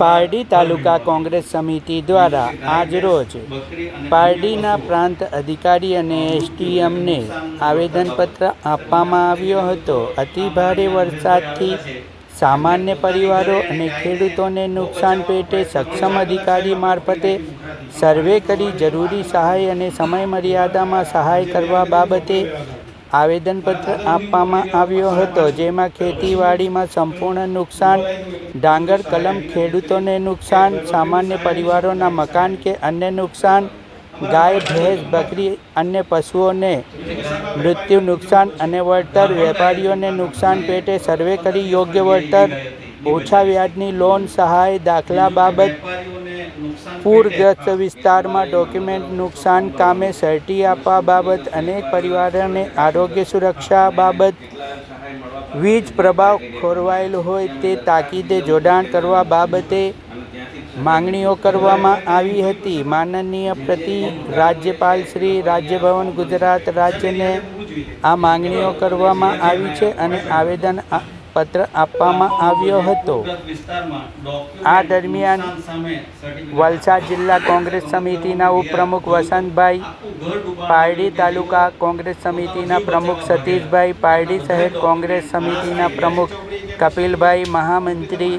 પારડી તાલુકા કોંગ્રેસ સમિતિ દ્વારા આજરોજ પારડીના પ્રાંત અધિકારી અને એસડીએમને આવેદનપત્ર આપવામાં આવ્યો હતો. અતિ ભારે વરસાદથી સામાન્ય પરિવારો અને ખેડૂતોને નુકસાન પેટે સક્ષમ અધિકારી મારફતે સર્વે કરી જરૂરી સહાય અને સમય મર્યાદામાં સહાય કરવા બાબતે આવેદનપત્ર આપવામાં આવ્યો હતો, જેમાં ખેતીવાડીમાં સંપૂર્ણ નુકસાન, ડાંગર કલમ ખેડૂતોને નુકસાન, સામાન્ય પરિવારોના મકાન કે અન્ય નુકસાન, ગાય ભેંસ બકરી અન્ય પશુઓને મૃત્યુ નુકસાન અને વળતર, વેપારીઓને નુકસાન પેટે સર્વે કરી યોગ્ય વળતર, ઓછા વ્યાજની લોન સહાય દાખલા બાબત, પૂરગ્રસ્ત વિસ્તારમાં ડોક્યુમેન્ટ નુકસાન કામે સર્ટી આપવા બાબત, અનેક પરિવારોને આરોગ્ય સુરક્ષા બાબત, વીજ પ્રભાવ ખોરવાયેલ હોય તે તાકીદે જોડાણ કરવા બાબતે માંગણીઓ કરવામાં આવી હતી. માનનીય પ્રતિ રાજ્યપાલ શ્રી રાજ્યભવન ગુજરાત રાજ્યને આ માંગણીઓ કરવામાં આવી છે અને આવેદન પત્ર આપવામાં આવ્યો હતો. આ દરમિયાન વલસાડ જિલ્લા કોંગ્રેસ સમિતિના ઉપપ્રમુખ વસંતભાઈ, પારડી તાલુકા કોંગ્રેસ સમિતિના પ્રમુખ સતીશભાઈ, પારડી શહેર કોંગ્રેસ સમિતિના પ્રમુખ કપિલભાઈ, મહામંત્રી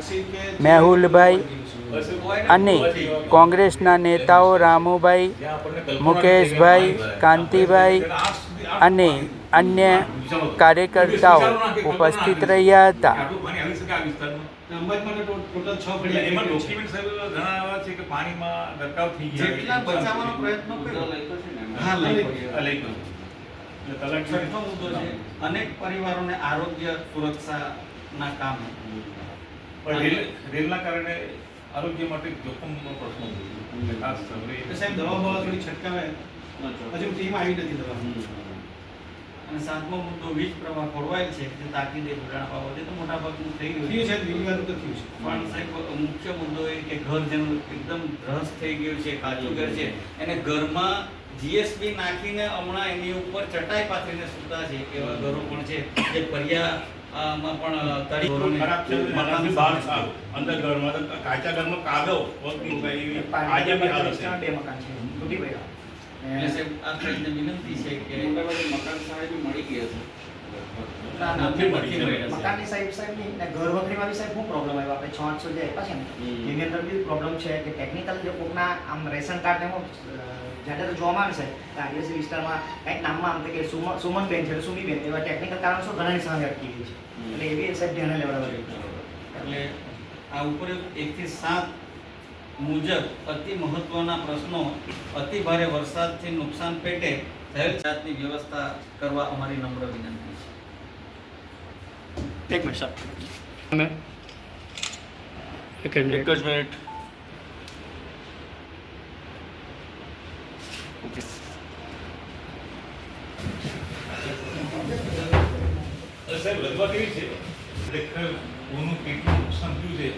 મેહુલભાઈ અને કોંગ્રેસના નેતાઓ રામુભાઈ, મુકેશભાઈ, કાંતિભાઈ અને અન્ય કાર્યકર્તાઓ ઉપસ્થિત રહ્યા હતા. અનેક પરિવારોને આરોગ્ય સુરક્ષાના કામ રેલના કારણે આરોગ્ય માટે જોખમનો પ્રશ્ન ખાસ સાહેબ દવા થોડી છટકાવે હજુ ટીમ આવી નથી દવા. અને સાતમો મુદ્દો વીજ પ્રવાહ ખોરવાયેલ છે, જે તાકીદે જોડાણ બાબતે તો મોટા ભાગનું થઈ ગયું છે. પણ સાહેબ મુખ્ય મુદ્દો એ કે ઘર જેનું એકદમ ધ્રસ્ત થઈ ગયું છે, કાચું ઘર છે, એને ઘરમાં જીએસબી નાખીને હમણાં એની ઉપર ચટાઈ પાથરીને સૂતા છે એવા ઘરો પણ છે, જે પરિયા માં પણ ખરાબ છે. મકાનની બહાર અંદર ઘરમાં કાચા ઘરમાં કાદવ આજે બી હાલ છે. બે મકાન છે તૂટી પડ્યા. આ કરીને વિનંતી છે કે મકાન સાહેબ મળી ગયા છે. મકાનની સાહેબની ને ઘર વખરીમાં બી સાહેબ શું પ્રોબ્લેમ આવ્યો? આપણે 6-800 જે આપ્યા છે ને એની અંદર બી પ્રોબ્લેમ છે કે ટેકનિકલ જે કોકના આમ રેશન કાર્ડ એમાં જ્યારે જોવામાં આવે છે કે આદિવાસી વિસ્તારમાં કંઈક નામમાં આમ કે સુમનબેન છે, સુમીબેન, એવા ટેકનિકલ કારણસર ઘણાની સહાય અટકી ગઈ છે. એટલે એવી સાહેબ ધ્યાને લેવડાવવા એટલે આ ઉપર 1 થી 7 મુજબ અતિ મહત્વના પ્રશ્નો અતિ ભારે વરસાદથી નુકસાન પેટે થયેલ જાતની વ્યવસ્થા કરવા અમારી નમ્ર વિનંતી છે. એક મિનિટ ઓકે. સાહેબ રજૂઆત એવી છે ખરેખર કોનું કેટલું નુકસાન થયું છે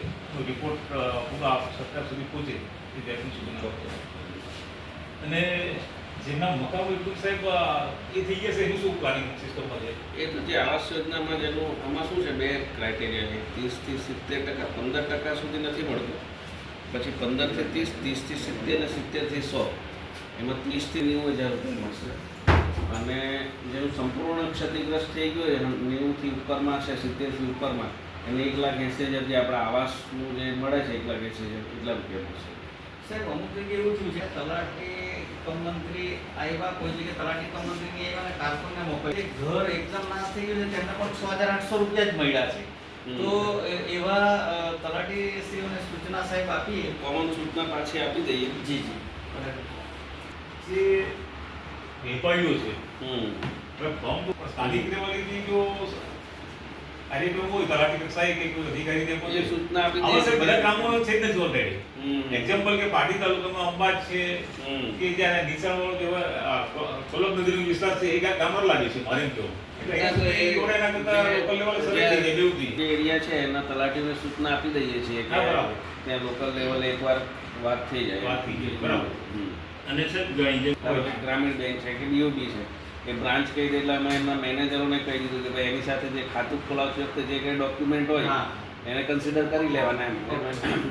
રિપોર્ટ પૂરા સરકાર સુધી પહોંચે એ જાતની સૂચના અને જેમના મકાનો એટલું સાહેબ એ થઈ ગયા છે એનું શું પ્લાનિંગ સિસ્ટમમાં છે? એ તો જે આવાસ યોજનામાં જેનું આમાં શું છે, 2 ક્રાઇટેરિયા છે, 30 થી 70%, 15% સુધી નથી મળતું, પછી 15 થી 30, 30 થી 70 અને 70 થી 100, એમાં 30 થી 90,000 રૂપિયા મળશે. અને જેનું સંપૂર્ણ ક્ષતિગ્રસ્ત થઈ ગયું હોય 90 થી ઉપરમાં છે, 70 થી ઉપરમાં, એને 1,80,000 જે આપણા આવાસનું જે મળે છે 1,80,000 એટલા રૂપિયા મળશે. સાહેબ અમુક જગ્યાએ એવું થયું છે, તલાટી કમ મંત્રી આવ્યા, કોઈ જગ્યાએ તલાટી કમ મંત્રી નહીં આવ્યા અને કારકુનને મોકલ્યા, ઘર એકદમ નાશ થઈ ગયું છે, તેમને પણ 6,800 રૂપિયા જ મળ્યા છે. તો એવા તલાટીશ્રીઓને સૂચના સાહેબ આપીએ, કોમન સૂચના પાછી આપી દઈએ. જી જે વેપારીઓ છે ફોર્મ તો સ્થાનિક લેવલેથી જો કાર્યક્રમ હોય તલાટી કક્ષાએ કે કોઈ અધિકારીને એ સૂચના આપી દઈએ. હવે બધા કામો છે જ નથી ઓલરેડી. એક્ઝામ્પલ કે પાટી તાલુકામાં અંબાજ છે કે જ્યાં નીચાણવાળો જેવા કોલમ નદીનો વિસ્તાર છે એ ગામર લાગે છે મારે કેવું. એરિયા છે એના તલાટીને સૂચના આપી દઈએ છીએ કે ત્યાં લોકલ લેવલે એકવાર વાત થઈ જાય. બરાબર. અને સર ગ્રામીણ બેંક છે કે ડીઓબી છે એ બ્રાન્ચ કહી દે એટલે અમે એમના મેનેજરોને કહી દીધું કે ભાઈ એની સાથે જે ખાતું ખોલાવતી વખતે જે કંઈ ડોક્યુમેન્ટ હોય એને કન્સિડર કરી લેવાના એમ.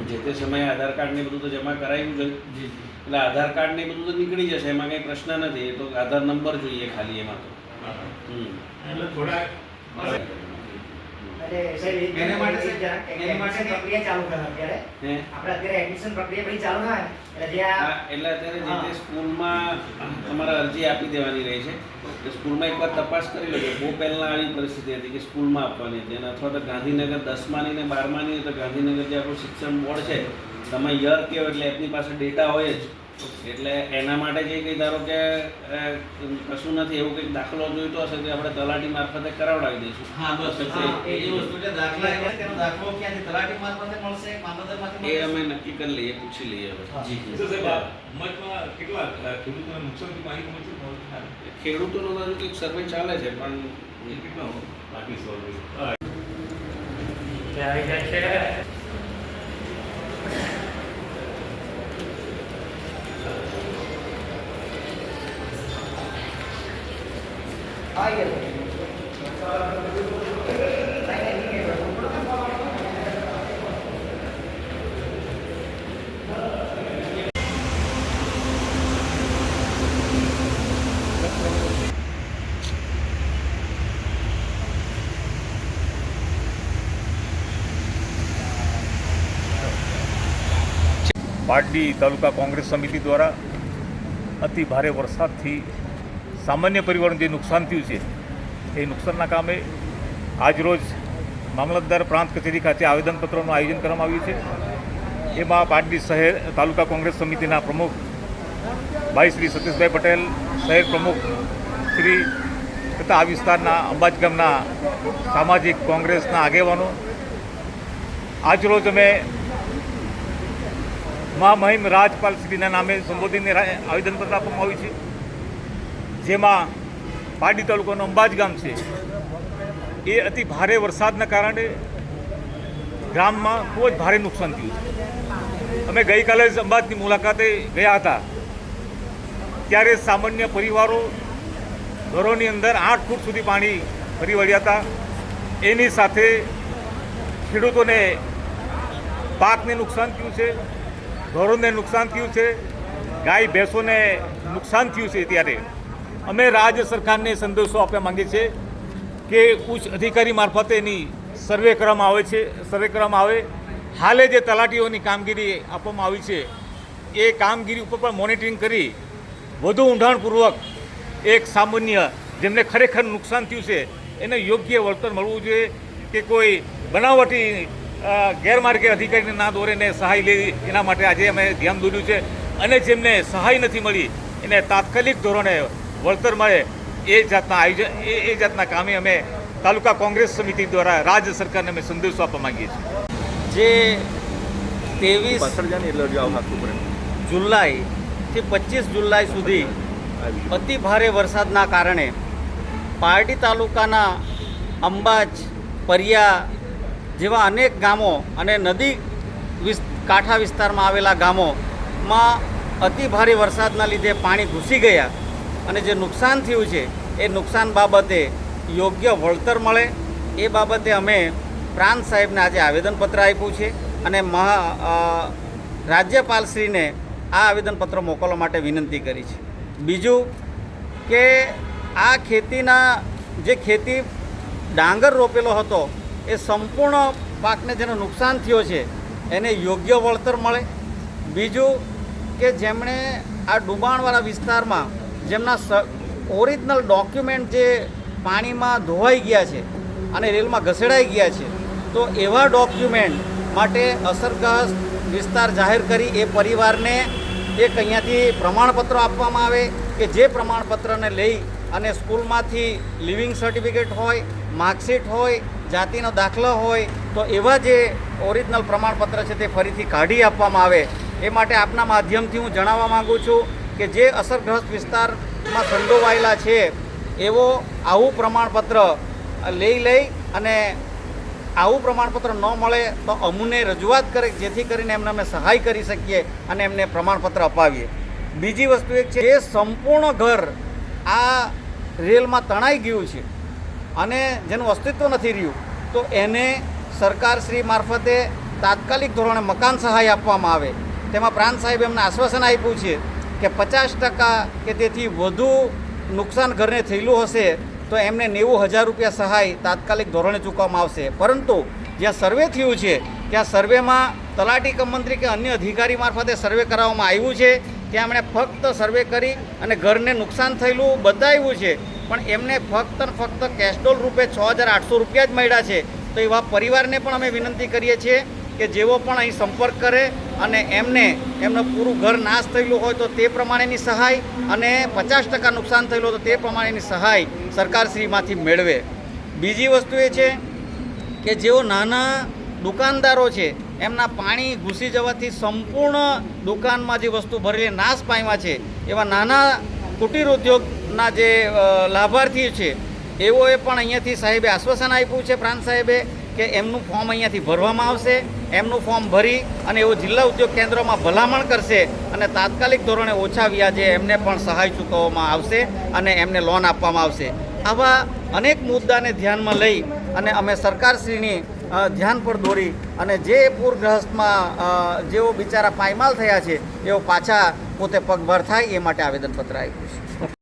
જે તે સમયે આધાર કાર્ડ ને બધું તો જમા કરાવ્યું છે, એટલે આધાર કાર્ડ ને બધું તો નીકળી જશે, એમાં કંઈ પ્રશ્ન નથી. એ તો આધાર નંબર જોઈએ ખાલી એમાં તો. એટલે થોડા એના માટે પ્રક્રિયા ચાલુ કરે અત્યારે હે આપણે અત્યારે એડમિશન પ્રક્રિયા બધી ચાલુ ના એટલે જે આ હા, એટલે અત્યારે જે તે સ્કૂલમાં તમારે અરજી આપી દેવાની રહી છે. તો સ્કૂલમાં એકવાર તપાસ કરી લેજો. બહુ પહેલાં આવી પરિસ્થિતિ હતી કે સ્કૂલમાં આપવાની હતી, અને અથવા તો ગાંધીનગર 10માની ને 12માની હોય તો ગાંધીનગર જે આપણું શિક્ષણ બોર્ડ છે, તમે યર કહો એટલે એમની પાસે ડેટા હોય જ. એટલે એના માટે જે કંઈ ધારો કે કશું નથી એવું કંઈક દાખલો જોઈતો હશે તો આપણે તલાટી મારફતે કરાવડાવી દઈશું. હા બસ એ વસ્તુ એટલે દાખલા તેનો દાખલો ક્યાંથી તલાટી મારફતે મળશે મામલતદારમાંથી એ મળશે અમે નક્કી કરી લઈએ, પૂછી લઈએ હવે. તો સાહેબ મતમાં કેટલા ખેડૂતોને નુકસાનથી માહિતી મળશે? ખેડૂતોનો હજુ કંઈક સર્વે ચાલે છે, પણ એ કેટલા બાકી સોલ્વ પારડી તાલુકા કોંગ્રેસ સમિતિ દ્વારા અતિ ભારે વરસાદથી સામાન્ય પરિવારનું જે નુકસાન થયું છે એ નુકસાનના કામે આજરોજ મામલતદાર પ્રાંત કચેરી ખાતે આવેદનપત્રનું આયોજન કરવામાં આવ્યું છે. એમાં પારડી શહેર તાલુકા કોંગ્રેસ સમિતિના પ્રમુખ ભાઈ શ્રી સતીશભાઈ પટેલ, શહેર પ્રમુખ શ્રી તથા આ વિસ્તારના અંબાજ ગામના સામાજિક કોંગ્રેસના આગેવાનો આજરોજ અમે મહામહિમ રાજપાલ શ્રીના નામે સંબોધીને આવેદનપત્ર આપવામાં આવ્યું છે. જેમાં પારડી તાલુકાનું અંબાજ ગામ છે એ અતિ ભારે વરસાદના કારણે ગામમાં ખૂબ જ ભારે નુકસાન થયું છે. અમે ગઈકાલે જ અંબાજની મુલાકાતે ગયા હતા, ત્યારે સામાન્ય પરિવારો ઘરોની અંદર 8 ફૂટ સુધી પાણી ફરી વળ્યા હતા. એની સાથે ખેડૂતોને પાકને નુકસાન થયું છે, ઘરોને નુકસાન થયું છે, ગાય ભેંસોને નુકસાન થયું છે. ત્યારે અમે રાજ્ય સરકારને સંદેશો આપવા માંગીએ છીએ કે ઉચ્ચ અધિકારી મારફતે એની સર્વે કરવામાં આવે છે, સર્વે કરવામાં આવે. હાલે જે તલાટીઓની કામગીરી આપવામાં આવી છે એ કામગીરી ઉપર પણ મોનિટરિંગ કરી વધુ ઊંડાણપૂર્વક એક સામાન્ય જેમને ખરેખર નુકસાન થયું છે એને યોગ્ય વળતર મળવું જોઈએ, કે કોઈ બનાવટી ગેરમાર્ગે અધિકારીને ના દોરેને સહાય લેવી. એના માટે આજે અમે ધ્યાન દોર્યું છે, અને જેમને સહાય નથી મળી એને તાત્કાલિક ધોરણે વળતર મળે એ જાતના આયોજન એ જાતના કામે અમે તાલુકા કોંગ્રેસ સમિતિ દ્વારા રાજ્ય સરકારને અમે સંદેશો આપવા માંગીએ છીએ. જે 23 જુલાઈથી 25 જુલાઈ સુધી અતિ ભારે વરસાદના કારણે પારડી તાલુકાના અંબાજ, પરિયા જેવા અનેક ગામો અને નદી કાંઠા વિસ્તારમાં આવેલા ગામોમાં અતિ ભારે વરસાદના લીધે પાણી ઘૂસી ગયા, અને જે નુકસાન થયું છે એ નુકસાન બાબતે યોગ્ય વળતર મળે એ બાબતે અમે પ્રાંત સાહેબને આજે આવેદનપત્ર આપ્યું છે, અને રાજ્યપાલશ્રીને આ આવેદનપત્ર મોકલવા માટે વિનંતી કરી છે. બીજું કે આ ખેતીના જે ખેતી ડાંગર રોપેલો હતો એ સંપૂર્ણ પાકને જેનો નુકસાન થયો છે એને યોગ્ય વળતર મળે. બીજું કે જેમણે આ ડુબાણવાળા વિસ્તારમાં જેમના ઓરિજિનલ ડોક્યુમેન્ટ જે પાણીમાં ધોવાઈ ગયા છે અને રેલમાં ઘસેડાઈ ગયા છે, તો એવા ડોક્યુમેન્ટ માટે અસરગ્રસ્ત વિસ્તાર જાહેર કરી એ પરિવારને એક અહીંયાથી પ્રમાણપત્ર આપવામાં આવે, કે જે પ્રમાણપત્રને લઈ અને સ્કૂલમાંથી લિવિંગ સર્ટિફિકેટ હોય, માર્કશીટ હોય, જાતિનો દાખલો હોય, તો એવા જે ઓરિજિનલ પ્રમાણપત્ર છે તે ફરીથી કાઢી આપવામાં આવે. એ માટે આપના માધ્યમથી હું જણાવવા માગું છું કે જે અસરગ્રસ્ત વિસ્તારમાં સંડોવાયેલા છે એવો આવું પ્રમાણપત્ર લઈ અને આવું પ્રમાણપત્ર ન મળે તો અમને રજૂઆત કરે, જેથી કરીને એમને અમે સહાય કરી શકીએ અને એમને પ્રમાણપત્ર અપાવીએ. બીજી વસ્તુ એક છે, એ સંપૂર્ણ ઘર આ રેલમાં તણાઈ ગયું છે અને જેનું અસ્તિત્વ નથી રહ્યું, તો એને સરકારશ્રી મારફતે તાત્કાલિક ધોરણે મકાન સહાય આપવામાં આવે. તેમાં પ્રાંત સાહેબે એમને આશ્વાસન આપ્યું છે કે 50% કે તેથી વધુ નુકસાન ઘરને થયેલું હશે તો એમને 90,000 રૂપિયા સહાય તાત્કાલિક ધોરણે ચૂકવવામાં આવશે. પરંતુ જ્યાં સર્વે થયું છે ત્યાં સર્વેમાં તલાટી કમ મંત્રી કે અન્ય અધિકારી મારફતે સર્વે કરાવવામાં આવ્યું છે. ત્યાં એમણે ફક્ત સર્વે કરી અને ઘરને નુકસાન થયેલું બતાવ્યું છે, પણ એમને ફક્ત ને ફક્ત કેશડોલ રૂપે 6,800 રૂપિયા જ મળ્યા છે. તો એવા પરિવારને પણ અમે વિનંતી કરીએ છીએ કે જેઓ પણ અહીં સંપર્ક કરે અને એમનું પૂરું ઘર નાશ થયેલું હોય તો તે પ્રમાણેની સહાય અને 50% નુકસાન થયેલું હોય તો તે પ્રમાણેની સહાય સરકારશ્રીમાંથી મેળવે. બીજી વસ્તુ એ છે કે જેઓ નાના દુકાનદારો છે એમના પાણી ઘૂસી જવાથી સંપૂર્ણ દુકાનમાં જે વસ્તુ ભરેલી નાશ પામ્યા છે એવા નાના કુટીર ઉદ્યોગના જે લાભાર્થી છે એઓએ પણ અહીંયાથી સાહેબે આશ્વાસન આપ્યું છે પ્રાંત સાહેબે કે એમનું ફોર્મ અહીંયાથી ભરવામાં આવશે. એમનું ફોર્મ ભરી અને એઓ જિલ્લા ઉદ્યોગ કેન્દ્રોમાં ભલામણ કરશે અને તાત્કાલિક ધોરણે ઓછા વ્યાજે એમને પણ સહાય ચૂકવવામાં આવશે અને એમને લોન આપવામાં આવશે. આવા અનેક મુદ્દાને ધ્યાનમાં લઈ અને અમે સરકારશ્રીની ધ્યાન પર દોરી અને જે પૂરગ્રસ્તમાં જેઓ બિચારા પાયમાલ થયા છે એઓ પાછા પોતે પગભર થાય એ માટે આવેદનપત્ર આપ્યું છે.